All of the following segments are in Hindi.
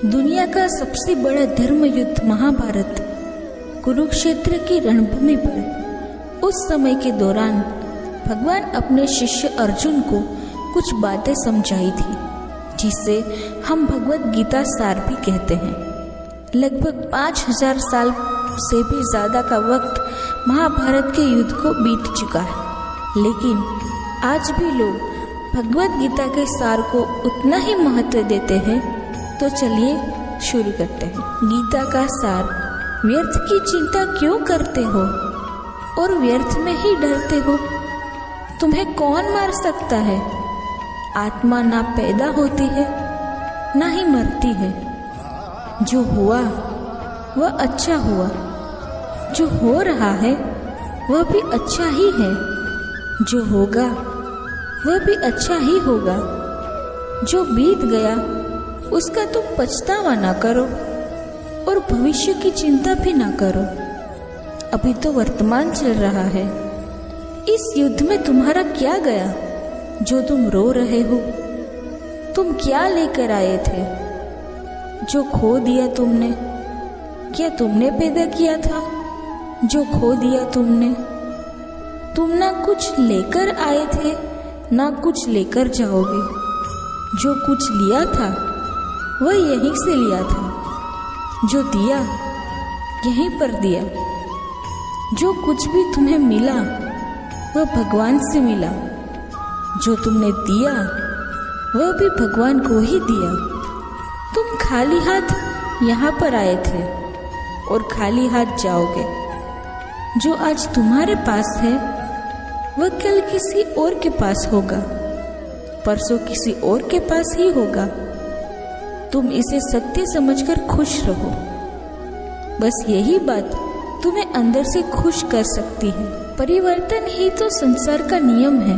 दुनिया का सबसे बड़ा धर्म युद्ध महाभारत कुरुक्षेत्र की रणभूमि पर उस समय के दौरान भगवान अपने शिष्य अर्जुन को कुछ बातें समझाई थी, जिसे हम भगवत गीता सार भी कहते हैं। लगभग 5000 साल से भी ज़्यादा का वक्त महाभारत के युद्ध को बीत चुका है, लेकिन आज भी लोग भगवत गीता के सार को उतना ही महत्व देते हैं। तो चलिए शुरू करते हैं। गीता का सार। व्यर्थ की चिंता क्यों करते हो और व्यर्थ में ही डरते हो? तुम्हें कौन मार सकता है? आत्मा ना पैदा होती है ना ही मरती है। जो हुआ वह अच्छा हुआ, जो हो रहा है वह भी अच्छा ही है, जो होगा वह भी अच्छा ही होगा। जो बीत गया उसका तुम पछतावा ना करो और भविष्य की चिंता भी ना करो। अभी तो वर्तमान चल रहा है। इस युद्ध में तुम्हारा क्या गया जो तुम रो रहे हो? तुम क्या लेकर आए थे जो खो दिया तुमने? क्या तुमने पैदा किया था जो खो दिया तुमने? तुम ना कुछ लेकर आए थे ना कुछ लेकर जाओगे। जो कुछ लिया था वह यहीं से लिया था, जो दिया यहीं पर दिया। जो कुछ भी तुम्हें मिला वह भगवान से मिला। जो तुमने दिया वह भी भगवान को ही दिया। तुम खाली हाथ यहाँ पर आए थे और खाली हाथ जाओगे। जो आज तुम्हारे पास है वह कल किसी और के पास होगा, परसों किसी और के पास ही होगा। तुम इसे सत्य समझकर खुश रहो। बस यही बात तुम्हें अंदर से खुश कर सकती है। परिवर्तन ही तो संसार का नियम है।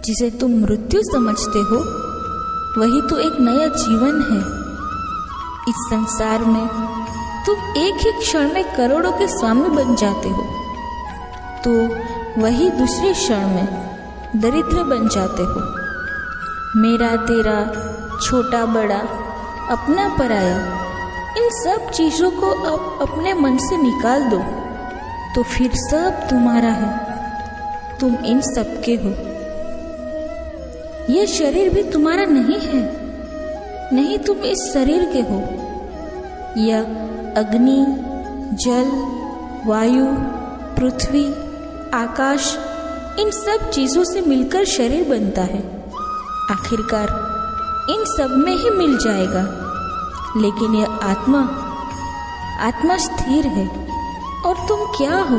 जिसे तुम मृत्यु समझते हो वही तो एक नया जीवन है। इस संसार में तुम एक ही क्षण में करोड़ों के स्वामी बन जाते हो, तो वही दूसरे क्षण में दरिद्र बन जाते हो। मेरा तेरा, छोटा बड़ा, अपना पराया, इन सब चीजों को अब अपने मन से निकाल दो, तो फिर सब तुम्हारा है। तुम इन सब के हो। यह शरीर भी तुम्हारा नहीं है, नहीं तुम इस शरीर के हो। यह अग्नि, जल, वायु, पृथ्वी, आकाश, इन सब चीजों से मिलकर शरीर बनता है। आखिरकार इन सब में ही मिल जाएगा। लेकिन यह आत्मा स्थिर है। और तुम क्या हो?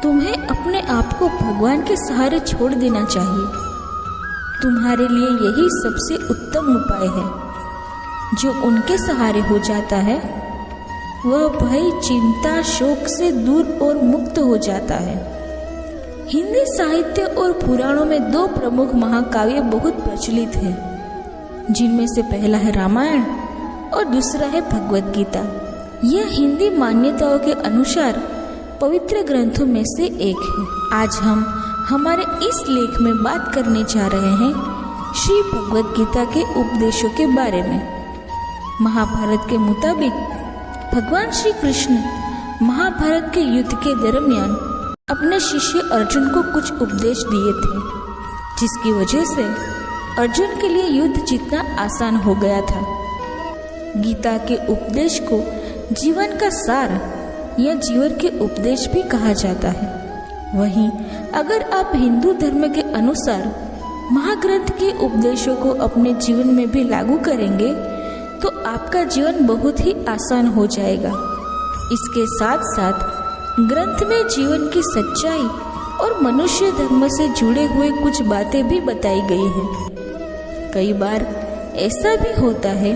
तुम्हें अपने आप को भगवान के सहारे छोड़ देना चाहिए। तुम्हारे लिए यही सबसे उत्तम उपाय है। जो उनके सहारे हो जाता है वह भय, चिंता, शोक से दूर और मुक्त हो जाता है। हिंदी साहित्य और पुराणों में 2 प्रमुख महाकाव्य बहुत प्रचलित हैं, जिनमें से पहला है रामायण और दूसरा है भगवत गीता। यह हिंदी मान्यताओं के अनुसार पवित्र ग्रंथों में से एक है। आज हम हमारे इस लेख में बात करने जा रहे हैं श्री भगवत गीता के उपदेशों के बारे में। महाभारत के मुताबिक भगवान श्री कृष्ण महाभारत के युद्ध के दरमियान अपने शिष्य अर्जुन को कुछ उपदेश दिए थे, जिसकी वजह से अर्जुन के लिए युद्ध जीतना आसान हो गया था। गीता के उपदेश को जीवन का सार या जीवन के उपदेश भी कहा जाता है। वहीं अगर आप हिंदू धर्म के अनुसार महाग्रंथ के उपदेशों को अपने जीवन में भी लागू करेंगे तो आपका जीवन बहुत ही आसान हो जाएगा। इसके साथ साथ ग्रंथ में जीवन की सच्चाई और मनुष्य धर्म से जुड़े हुए कुछ बातें भी बताई गई हैं। कई बार ऐसा भी होता है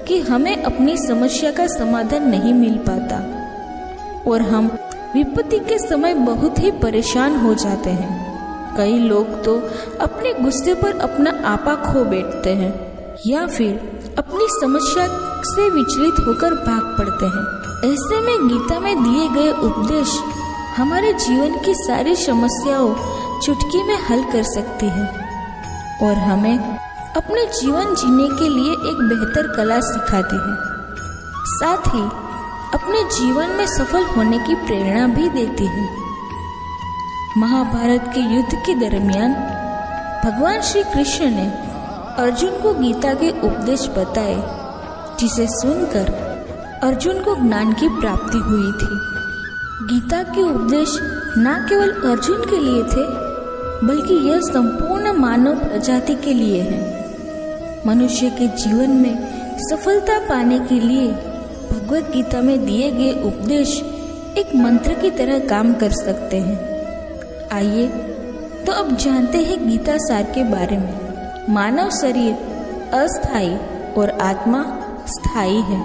कि हमें अपनी समस्या का समाधान नहीं मिल पाता और हम विपत्ति के समय बहुत ही परेशान हो जाते हैं। कई लोग तो अपने गुस्से पर अपना आपा खो बैठते हैं या फिर अपनी समस्या से विचलित होकर भाग पड़ते हैं। ऐसे में गीता में दिए गए उपदेश हमारे जीवन की सारी समस्याओं चुटकी में हल कर सकती है और हमें अपने जीवन जीने के लिए एक बेहतर कला सिखाती है, साथ ही अपने जीवन में सफल होने की प्रेरणा भी देती है। महाभारत के युद्ध के दरमियान भगवान श्री कृष्ण ने अर्जुन को गीता के उपदेश बताए, जिसे सुनकर अर्जुन को ज्ञान की प्राप्ति हुई थी। गीता के उपदेश न केवल अर्जुन के लिए थे, बल्कि यह संपूर्ण मानव प्रजाति के लिए है। मनुष्य के जीवन में सफलता पाने के लिए भगवत गीता में दिए गए उपदेश एक मंत्र की तरह काम कर सकते हैं। आइए तो अब जानते हैं गीता सार के बारे में। मानव शरीर अस्थायी और आत्मा स्थायी है।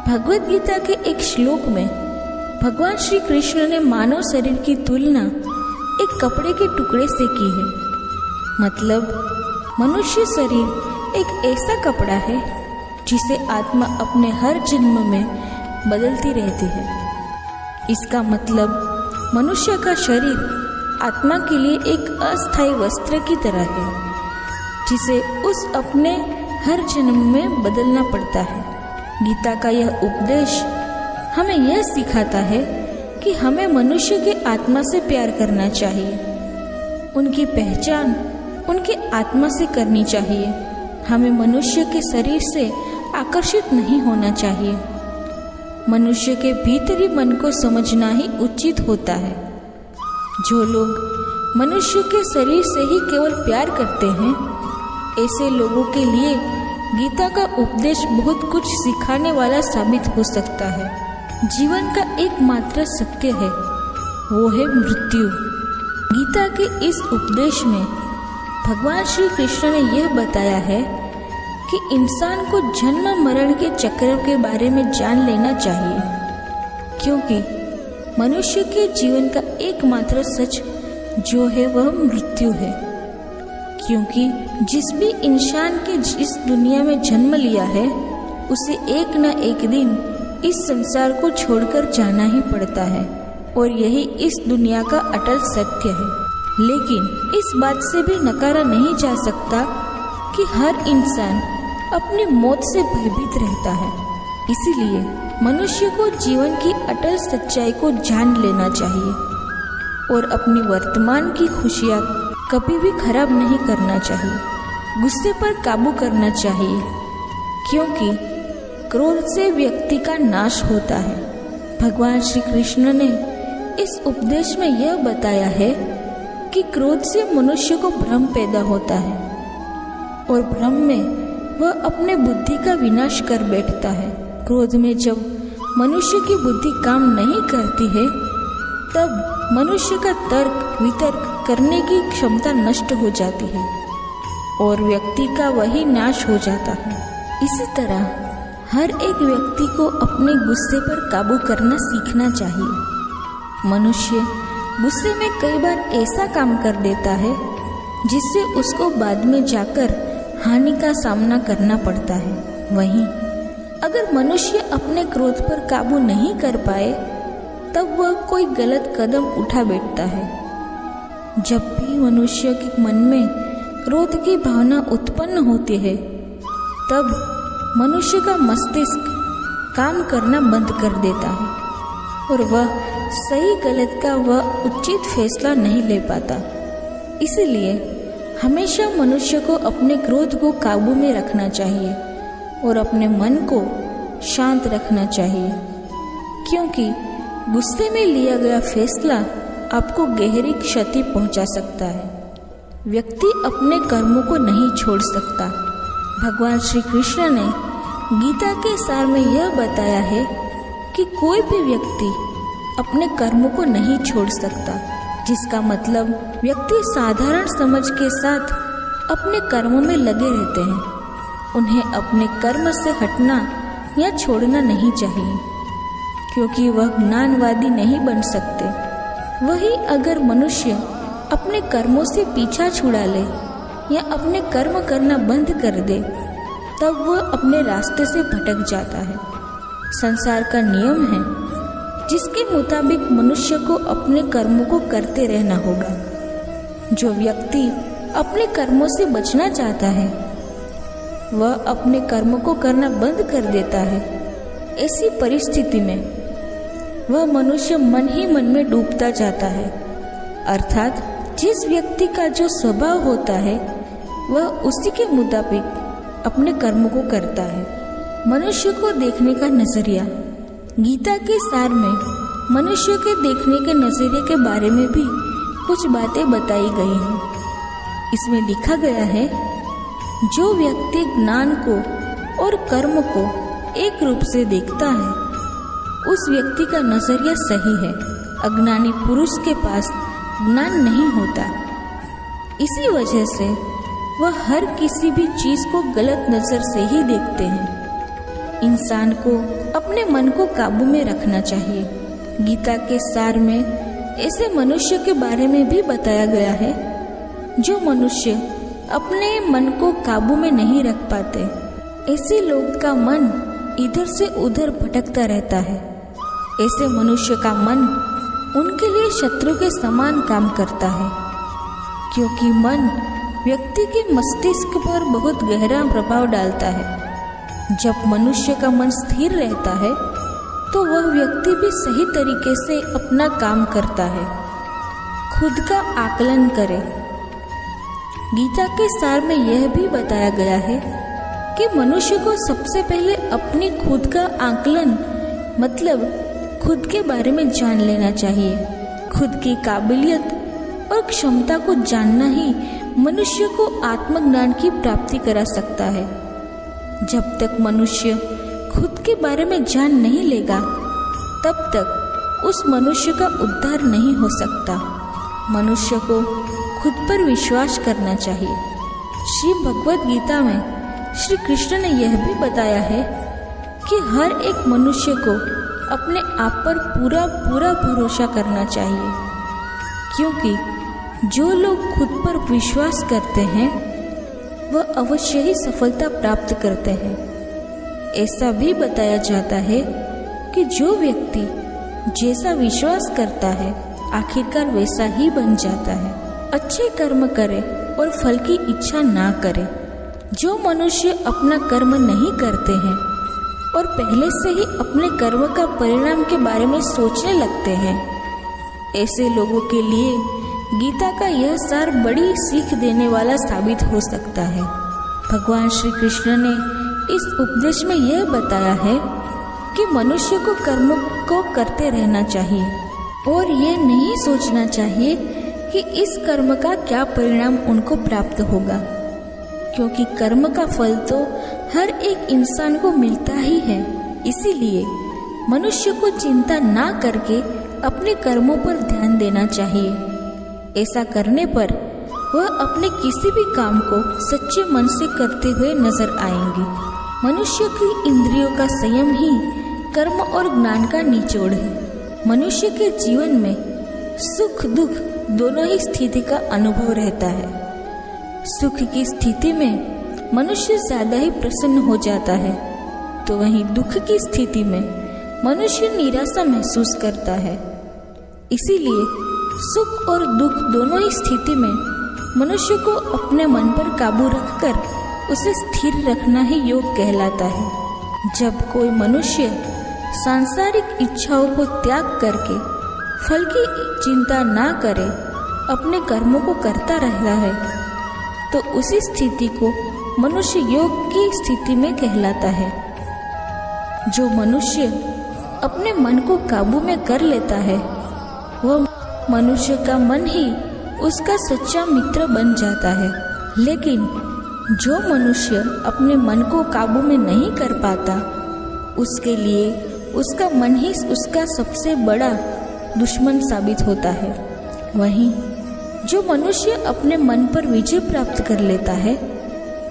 भगवत गीता के एक श्लोक में भगवान श्री कृष्ण ने मानव शरीर की तुलना एक कपड़े के टुकड़े से की है। मतलब मनुष्य शरीर एक ऐसा कपड़ा है जिसे आत्मा अपने हर जन्म में बदलती रहती है। इसका मतलब मनुष्य का शरीर आत्मा के लिए एक अस्थायी वस्त्र की तरह है, जिसे उस अपने हर जन्म में बदलना पड़ता है। गीता का यह उपदेश हमें यह सिखाता है कि हमें मनुष्य के आत्मा से प्यार करना चाहिए, उनकी पहचान उनके आत्मा से करनी चाहिए। हमें मनुष्य के शरीर से आकर्षित नहीं होना चाहिए। मनुष्य के भीतरी मन को समझना ही उचित होता है। जो लोग मनुष्य के शरीर से ही केवल प्यार करते हैं, ऐसे लोगों के लिए गीता का उपदेश बहुत कुछ सिखाने वाला साबित हो सकता है। जीवन का एकमात्र सत्य है, वो है मृत्यु। गीता के इस उपदेश में भगवान श्री कृष्ण ने यह बताया है कि इंसान को जन्म मरण के चक्र के बारे में जान लेना चाहिए, क्योंकि मनुष्य के जीवन का एकमात्र सच जो है वह मृत्यु है। क्योंकि जिस भी इंसान के इस दुनिया में जन्म लिया है, उसे एक न एक दिन इस संसार को छोड़कर जाना ही पड़ता है, और यही इस दुनिया का अटल सत्य है। लेकिन इस बात से भी नकारा नहीं जा सकता कि हर इंसान अपनी मौत से भयभीत रहता है। इसीलिए मनुष्य को जीवन की अटल सच्चाई को जान लेना चाहिए और अपनी वर्तमान की खुशियाँ कभी भी खराब नहीं करना चाहिए। गुस्से पर काबू करना चाहिए, क्योंकि क्रोध से व्यक्ति का नाश होता है। भगवान श्री कृष्ण ने इस उपदेश में यह बताया है कि क्रोध से मनुष्य को भ्रम पैदा होता है, और भ्रम में वह अपने बुद्धि का विनाश कर बैठता है। क्रोध में जब मनुष्य की बुद्धि काम नहीं करती है, तब मनुष्य का तर्क वितर्क करने की क्षमता नष्ट हो जाती है और व्यक्ति का वही नाश हो जाता है। इसी तरह हर एक व्यक्ति को अपने गुस्से पर काबू करना सीखना चाहिए। मनुष्य गुस्से में कई बार ऐसा काम कर देता है जिससे उसको बाद में जाकर हानि का सामना करना पड़ता है। वहीं अगर मनुष्य अपने क्रोध पर काबू नहीं कर पाए, तब वह कोई गलत कदम उठा बैठता है। जब भी मनुष्य के मन में क्रोध की भावना उत्पन्न होती है, तब मनुष्य का मस्तिष्क काम करना बंद कर देता है और वह सही गलत का वह उचित फैसला नहीं ले पाता। इसलिए हमेशा मनुष्य को अपने क्रोध को काबू में रखना चाहिए और अपने मन को शांत रखना चाहिए, क्योंकि गुस्से में लिया गया फैसला आपको गहरी क्षति पहुंचा सकता है। व्यक्ति अपने कर्मों को नहीं छोड़ सकता। भगवान श्री कृष्ण ने गीता के सार में यह बताया है कि कोई भी व्यक्ति अपने कर्मों को नहीं छोड़ सकता, जिसका मतलब व्यक्ति साधारण समझ के साथ अपने कर्मों में लगे रहते हैं। उन्हें अपने कर्म से हटना या छोड़ना नहीं चाहिए, क्योंकि वह ज्ञानवादी नहीं बन सकते। वही अगर मनुष्य अपने कर्मों से पीछा छुड़ा ले या अपने कर्म करना बंद कर दे, तब वह अपने रास्ते से भटक जाता है। संसार का नियम है जिसके मुताबिक मनुष्य को अपने कर्मों को करते रहना होगा। जो व्यक्ति अपने कर्मों से बचना चाहता है, वह अपने कर्म को करना बंद कर देता है। ऐसी परिस्थिति में वह मनुष्य मन ही मन में डूबता जाता है। अर्थात जिस व्यक्ति का जो स्वभाव होता है वह उसी के मुताबिक अपने कर्म को करता है। मनुष्य को देखने का नजरिया। गीता के सार में मनुष्य के देखने के नजरिए के बारे में भी कुछ बातें बताई गई हैं। इसमें लिखा गया है, जो व्यक्ति ज्ञान को और कर्म को एक रूप से देखता है उस व्यक्ति का नजरिया सही है। अज्ञानी पुरुष के पास ज्ञान नहीं होता, इसी वजह से वह हर किसी भी चीज को गलत नजर से ही देखते हैं। इंसान को अपने मन को काबू में रखना चाहिए। गीता के सार में ऐसे मनुष्य के बारे में भी बताया गया है जो मनुष्य अपने मन को काबू में नहीं रख पाते। ऐसे लोग का मन इधर से उधर भटकता रहता है। ऐसे मनुष्य का मन उनके लिए शत्रु के समान काम करता है, क्योंकि मन व्यक्ति के मस्तिष्क पर बहुत गहरा प्रभाव डालता है। जब मनुष्य का मन स्थिर रहता है तो वह व्यक्ति भी सही तरीके से अपना काम करता है। खुद का आकलन करें। गीता के सार में यह भी बताया गया है कि मनुष्य को सबसे पहले अपनी खुद का आकलन मतलब खुद के बारे में जान लेना चाहिए। खुद की काबिलियत और क्षमता को जानना ही मनुष्य को आत्मज्ञान की प्राप्ति करा सकता है। जब तक मनुष्य खुद के बारे में जान नहीं लेगा तब तक उस मनुष्य का उद्धार नहीं हो सकता। मनुष्य को खुद पर विश्वास करना चाहिए। श्री भगवद गीता में श्री कृष्ण ने यह भी बताया है कि हर एक मनुष्य को अपने आप पर पूरा पूरा भरोसा करना चाहिए, क्योंकि जो लोग खुद पर विश्वास करते हैं वह अवश्य ही सफलता प्राप्त करते हैं। ऐसा भी बताया जाता है कि जो व्यक्ति जैसा विश्वास करता है आखिरकार वैसा ही बन जाता है। अच्छे कर्म करे और फल की इच्छा ना करे। जो मनुष्य अपना कर्म नहीं करते हैं और पहले से ही अपने कर्म का परिणाम के बारे में सोचने लगते हैं, ऐसे लोगों के लिए गीता का यह सार बड़ी सीख देने वाला साबित हो सकता है। भगवान श्री कृष्ण ने इस उपदेश में यह बताया है कि मनुष्य को कर्म को करते रहना चाहिए और ये नहीं सोचना चाहिए कि इस कर्म का क्या परिणाम उनको प्राप्त होगा, क्योंकि कर्म का फल तो हर एक इंसान को मिलता ही है। इसीलिए मनुष्य को चिंता ना करके अपने कर्मों पर ध्यान देना चाहिए। ऐसा करने पर वह अपने किसी भी काम को सच्चे मन से करते हुए नजर आएंगे। मनुष्य की इंद्रियों का संयम ही कर्म और ज्ञान का निचोड़ है। मनुष्य के जीवन में सुख दुख दोनों ही स्थिति का अनुभव रहता है। सुख की स्थिति में मनुष्य ज्यादा ही प्रसन्न हो जाता है, तो वहीं दुख की स्थिति में मनुष्य निराशा महसूस करता है। इसीलिए सुख और दुख दोनों ही स्थिति में मनुष्य को अपने मन पर काबू रखकर उसे स्थिर रखना ही योग कहलाता है। जब कोई मनुष्य सांसारिक इच्छाओं को त्याग करके फल की चिंता ना करे, अपने कर्मों को करता रहता है, तो उसी स्थिति को मनुष्य योग की स्थिति में कहलाता है। जो मनुष्य अपने मन को काबू में कर लेता है वह मनुष्य का मन ही उसका सच्चा मित्र बन जाता है। लेकिन जो मनुष्य अपने मन को काबू में नहीं कर पाता, उसके लिए उसका मन ही उसका सबसे बड़ा दुश्मन साबित होता है। वहीं जो मनुष्य अपने मन पर विजय प्राप्त कर लेता है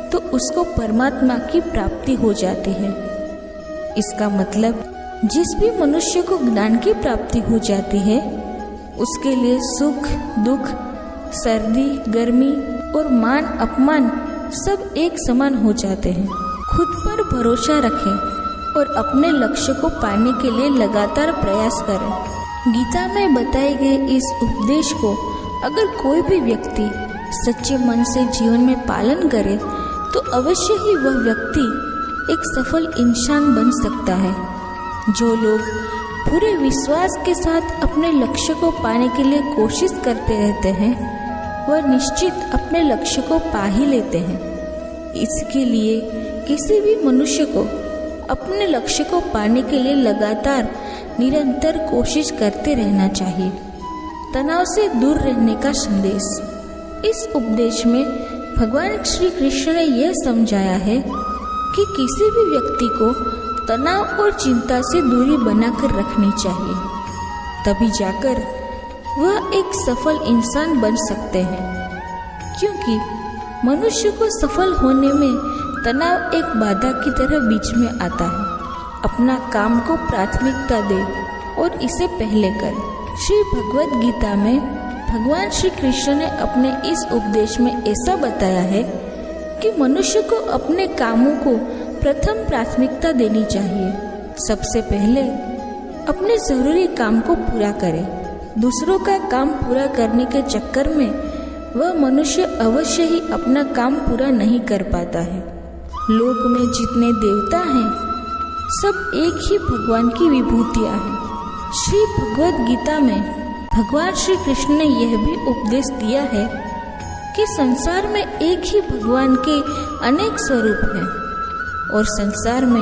तो उसको परमात्मा की प्राप्ति हो जाती है। इसका मतलब जिस भी मनुष्य को ज्ञान की प्राप्ति हो जाती है उसके लिए सुख दुख, सर्दी गर्मी और मान अपमान सब एक समान हो जाते हैं। खुद पर भरोसा रखें और अपने लक्ष्य को पाने के लिए लगातार प्रयास करें। गीता में बताए गए इस उपदेश को अगर कोई भी व्यक्ति सच्चे मन से जीवन में पालन करे तो अवश्य ही वह व्यक्ति एक सफल इंसान बन सकता है। जो लोग पूरे विश्वास के साथ अपने लक्ष्य को पाने के लिए कोशिश करते रहते हैं वह निश्चित अपने लक्ष्य को पा ही लेते हैं। इसके लिए किसी भी मनुष्य को अपने लक्ष्य को पाने के लिए लगातार निरंतर कोशिश करते रहना चाहिए। तनाव से दूर रहने का संदेश। इस उपदेश में भगवान श्री कृष्ण ने यह समझाया है कि किसी भी व्यक्ति को तनाव और चिंता से दूरी बनाकर रखनी चाहिए, तभी जाकर वह एक सफल इंसान बन सकते हैं। क्योंकि मनुष्य को सफल होने में तनाव एक बाधा की तरह बीच में आता है। अपना काम को प्राथमिकता दे और इसे पहले करे। श्री भगवद गीता में भगवान श्री कृष्ण ने अपने इस उपदेश में ऐसा बताया है कि मनुष्य को अपने कामों को प्रथम प्राथमिकता देनी चाहिए। सबसे पहले अपने जरूरी काम को पूरा करे। दूसरों का काम पूरा करने के चक्कर में वह मनुष्य अवश्य ही अपना काम पूरा नहीं कर पाता है। लोक में जितने देवता हैं सब एक ही भगवान की विभूतियाँ हैं। श्री भगवद गीता में भगवान श्री कृष्ण ने यह भी उपदेश दिया है कि संसार में एक ही भगवान के अनेक स्वरूप हैं और संसार में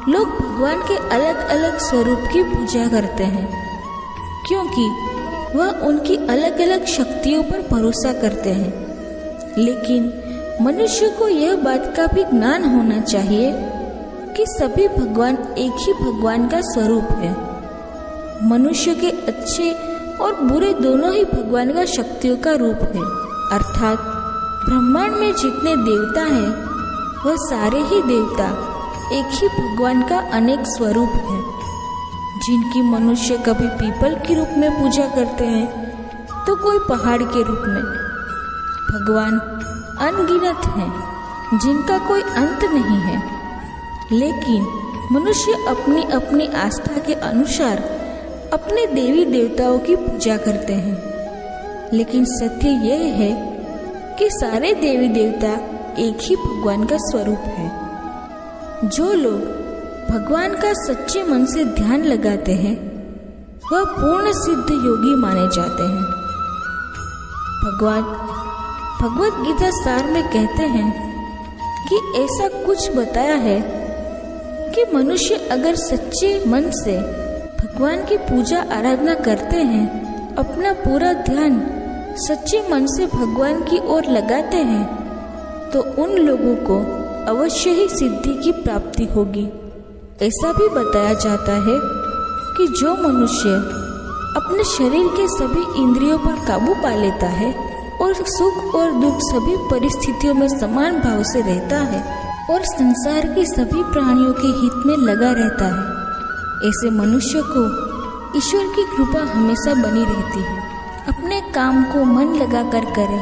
लोग भगवान के अलग अलग स्वरूप की पूजा करते हैं, क्योंकि वह उनकी अलग अलग शक्तियों पर भरोसा करते हैं। लेकिन मनुष्य को यह बात का भी ज्ञान होना चाहिए कि सभी भगवान एक ही भगवान का स्वरूप है। मनुष्य के अच्छे और बुरे दोनों ही भगवान का शक्तियों का रूप है। अर्थात ब्रह्मांड में जितने देवता हैं वह सारे ही देवता एक ही भगवान का अनेक स्वरूप है। जिनकी मनुष्य कभी पीपल के रूप में पूजा करते हैं तो कोई पहाड़ के रूप में। भगवान अनगिनत हैं जिनका कोई अंत नहीं है, लेकिन मनुष्य अपनी अपनी आस्था के अनुसार अपने देवी देवताओं की पूजा करते हैं। लेकिन सत्य यह है कि सारे देवी देवता एक ही भगवान का स्वरूप है। जो लोग भगवान का सच्चे मन से ध्यान लगाते हैं वह पूर्ण सिद्ध योगी माने जाते हैं। भगवान भगवद गीता सार में कहते हैं कि ऐसा कुछ बताया है कि मनुष्य अगर सच्चे मन से भगवान की पूजा आराधना करते हैं, अपना पूरा ध्यान सच्चे मन से भगवान की ओर लगाते हैं, तो उन लोगों को अवश्य ही सिद्धि की प्राप्ति होगी। ऐसा भी बताया जाता है कि जो मनुष्य अपने शरीर के सभी इंद्रियों पर काबू पा लेता है और सुख और दुख सभी परिस्थितियों में समान भाव से रहता है और संसार के सभी प्राणियों के हित में लगा रहता है, ऐसे मनुष्य को ईश्वर की कृपा हमेशा बनी रहती है। अपने काम को मन लगाकर करे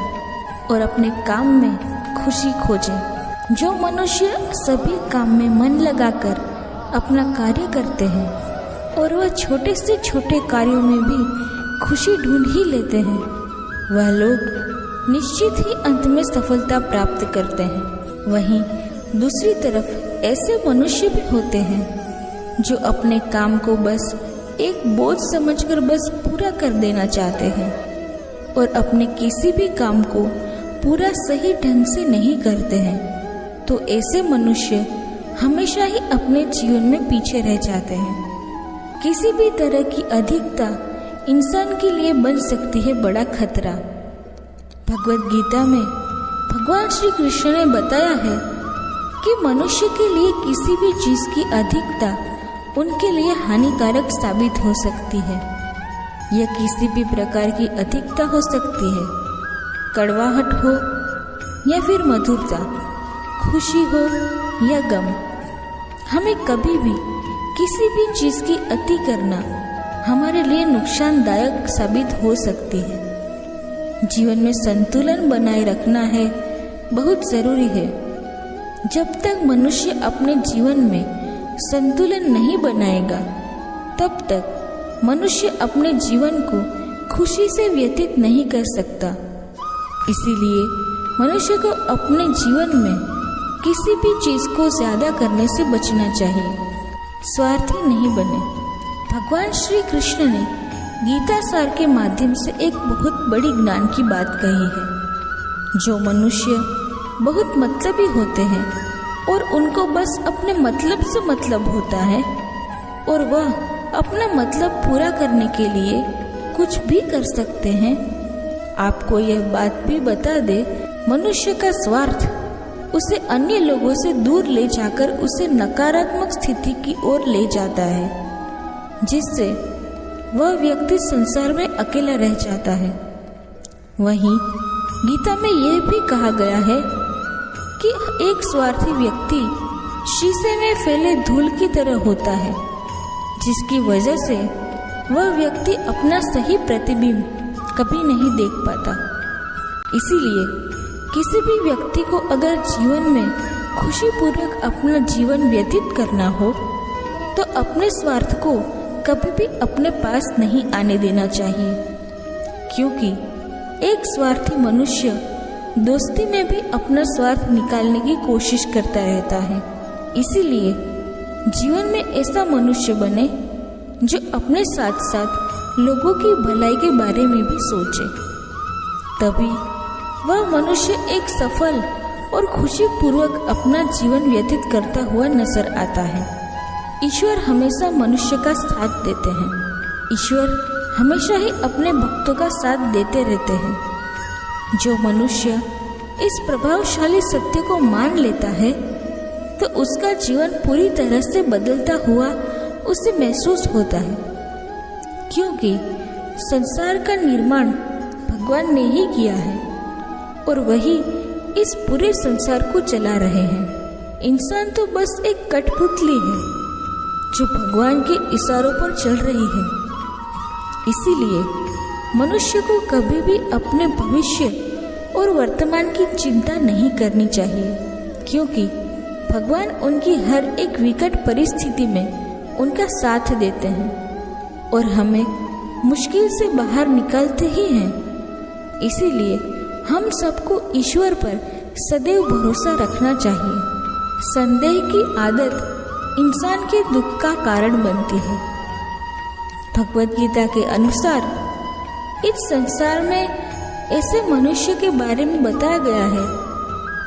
और अपने काम में खुशी खोजे। जो मनुष्य सभी काम में मन लगाकर अपना कार्य करते हैं और वह छोटे से छोटे कार्यों में भी खुशी ढूंढ ही लेते हैं, वह लोग निश्चित ही अंत में सफलता प्राप्त करते हैं। वहीं दूसरी तरफ ऐसे मनुष्य भी होते हैं जो अपने काम को बस एक बोझ समझकर बस पूरा कर देना चाहते हैं और अपने किसी भी काम को पूरा सही ढंग से नहीं करते हैं। तो ऐसे मनुष्य हमेशा ही अपने जीवन में पीछे रह जाते हैं। किसी भी तरह की अधिकता इंसान के लिए बन सकती है बड़ा खतरा। भगवद गीता में भगवान श्री कृष्ण ने बताया है कि मनुष्य के लिए किसी भी चीज की अधिकता उनके लिए हानिकारक साबित हो सकती है। यह किसी भी प्रकार की अधिकता हो सकती है, कड़वाहट हो या फिर मधुरता, खुशी हो या गम। हमें कभी भी किसी भी चीज की अति करना हमारे लिए नुकसानदायक साबित हो सकती है। जीवन में संतुलन बनाए रखना है बहुत जरूरी है। जब तक मनुष्य अपने जीवन में संतुलन नहीं बनाएगा तब तक मनुष्य अपने जीवन को खुशी से व्यतीत नहीं कर सकता। इसीलिए मनुष्य को अपने जीवन में किसी भी चीज को ज्यादा करने से बचना चाहिए, स्वार्थी नहीं बने। भगवान श्री कृष्ण ने गीता सार के माध्यम से एक बहुत बड़ी ज्ञान की बात कही है। जो मनुष्य बहुत मतलबी होते हैं और उनको बस अपने मतलब से मतलब होता है और वह अपना मतलब पूरा करने के लिए कुछ भी कर सकते हैं। आपको यह बात भी बता दे, मनुष्य का स्वार्थ उसे अन्य लोगों से दूर ले जाकर उसे नकारात्मक स्थिति की ओर ले जाता है, जिससे वह व्यक्ति संसार में अकेला रह जाता है। वहीं गीता में यह भी कहा गया है कि एक स्वार्थी व्यक्ति शीशे में फैले धूल की तरह होता है, जिसकी वजह से वह व्यक्ति अपना सही प्रतिबिंब कभी नहीं देख पाता। इसीलिए किसी भी व्यक्ति को अगर जीवन में खुशीपूर्वक अपना जीवन व्यतीत करना हो तो अपने स्वार्थ को कभी भी अपने पास नहीं आने देना चाहिए, क्योंकि एक स्वार्थी मनुष्य दोस्ती में भी अपना स्वार्थ निकालने की कोशिश करता रहता है। इसीलिए जीवन में ऐसा मनुष्य बने जो अपने साथ साथ लोगों की भलाई के बारे में भी सोचे, तभी वह मनुष्य एक सफल और खुशीपूर्वक अपना जीवन व्यतीत करता हुआ नजर आता है। ईश्वर हमेशा मनुष्य का साथ देते हैं। ईश्वर हमेशा ही अपने भक्तों का साथ देते रहते हैं। जो मनुष्य इस प्रभावशाली सत्य को मान लेता है तो उसका जीवन पूरी तरह से बदलता हुआ उसे महसूस होता है, क्योंकि संसार का निर्माण भगवान ने ही किया है और वही इस पूरे संसार को चला रहे हैं। इंसान तो बस एक कठपुतली है जो भगवान के इशारों पर चल रही है। इसीलिए मनुष्य को कभी भी अपने भविष्य और वर्तमान की चिंता नहीं करनी चाहिए, क्योंकि भगवान उनकी हर एक विकट परिस्थिति में उनका साथ देते हैं और हमें मुश्किल से बाहर निकालते ही हैं। इसीलिए हम सबको ईश्वर पर सदैव भरोसा रखना चाहिए। संदेह की आदत इंसान के दुख का कारण बनती है। भगवद गीता के अनुसार इस संसार में ऐसे मनुष्य के बारे में बताया गया है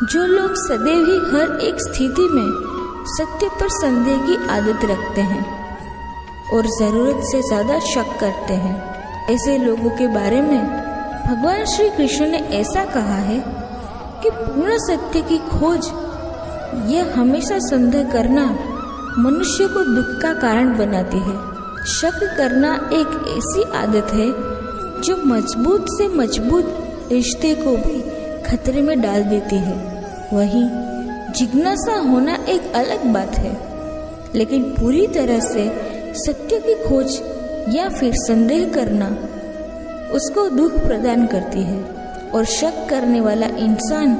जो लोग सदैव ही हर एक स्थिति में सत्य पर संदेह की आदत रखते हैं और जरूरत से ज्यादा शक करते हैं। ऐसे लोगों के बारे में भगवान श्री कृष्ण ने ऐसा कहा है कि पूर्ण सत्य की खोज यह हमेशा संदेह करना मनुष्य को दुख का कारण बनाती है। शक करना एक ऐसी आदत है जो मजबूत से मजबूत रिश्ते को भी खतरे में डाल देती है। वहीं जिज्ञासा होना एक अलग बात है, लेकिन पूरी तरह से सत्य की खोज या फिर संदेह करना उसको दुख प्रदान करती है और शक करने वाला इंसान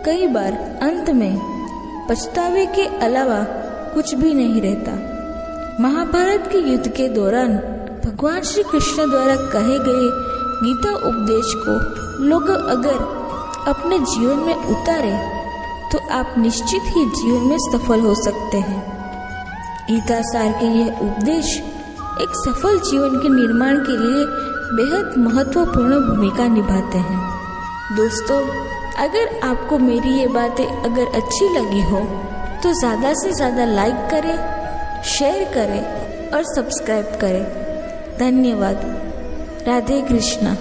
कई बार अंत में पछतावे के अलावा कुछ भी नहीं रहता। महाभारत के युद्ध के दौरान भगवान श्री कृष्ण द्वारा कहे गए गीता उपदेश को लोग अगर अपने जीवन में उतारे तो आप निश्चित ही जीवन में सफल हो सकते हैं। गीता सार के यह उपदेश एक सफल जीवन के निर्माण के लिए बेहद महत्वपूर्ण भूमिका निभाते हैं। दोस्तों, अगर आपको मेरी ये बातें अगर अच्छी लगी हो तो ज़्यादा से ज़्यादा लाइक करें, शेयर करें और सब्सक्राइब करें। धन्यवाद। राधे कृष्णा।